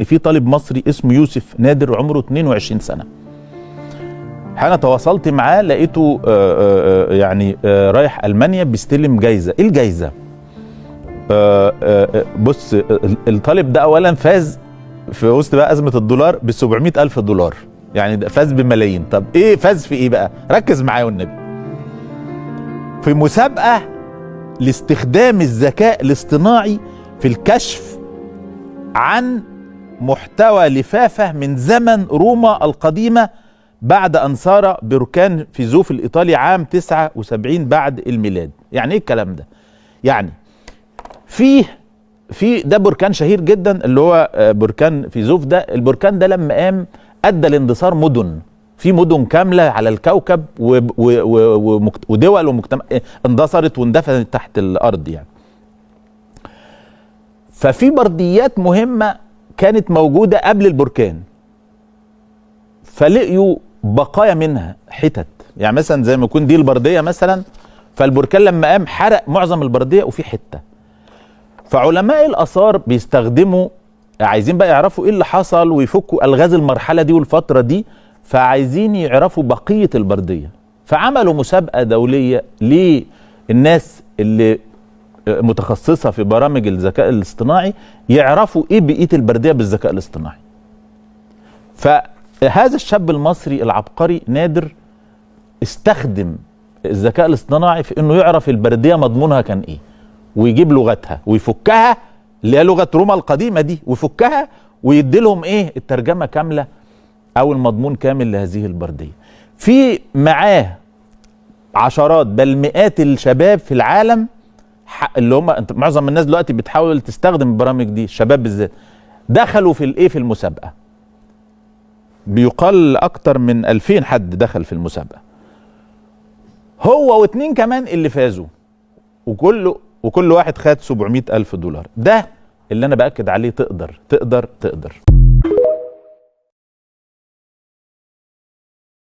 في طالب مصري اسمه يوسف نادر عمره 22 سنة. أنا تواصلت معاه لقيته رايح ألمانيا بيستلم جايزة. إيه الجايزة؟ بص، الطالب ده أولا فاز في وسط بقى أزمة الدولار ب700,000 دولار، يعني فاز بملايين. طب إيه فاز في إيه بقى؟ ركز معايا والنبي. في مسابقة لاستخدام الذكاء الاصطناعي في الكشف عن محتوى لفافة من زمن روما القديمة بعد أن صار بركان فيزوف الإيطالي عام 79 بعد الميلاد. يعني إيه الكلام ده؟ يعني في ده بركان شهير جدا اللي هو بركان فيزوف ده. البركان ده لما قام أدى لاندثار مدن، في مدن كاملة على الكوكب ودول ومجتمع اندثرت واندفنت تحت الأرض يعني. ففي برديات مهمة كانت موجودة قبل البركان، فلقيوا بقايا منها حتت، يعني مثلا زي ما يكون دي البردية مثلا، فالبركان لما قام حرق معظم البردية وفي حتة. فعلماء الآثار بيستخدموا، عايزين بقى يعرفوا ايه اللي حصل ويفكوا ألغاز المرحلة دي والفترة دي، فعايزين يعرفوا بقية البردية. فعملوا مسابقة دولية للناس اللي متخصصة في برامج الذكاء الاصطناعي يعرفوا ايه بقية البردية بالذكاء الاصطناعي. فهذا الشاب المصري العبقري نادر استخدم الذكاء الاصطناعي في انه يعرف البردية مضمونها كان ايه، ويجيب لغتها ويفكها اللي هي لغة روما القديمة دي، ويفكها ويدي لهم ايه الترجمة كاملة او المضمون كامل لهذه البردية. في معاه عشرات بل مئات الشباب في العالم اللي هم معظم الناس دلوقتي بتحاول تستخدم البرامج دي، الشباب بالذات، دخلوا في الايه في المسابقة. بيقال اكتر من 2000 حد دخل في المسابقة، هو واتنين كمان اللي فازوا، وكل واحد خد 700,000 دولار. ده اللي انا بأكد عليه. تقدر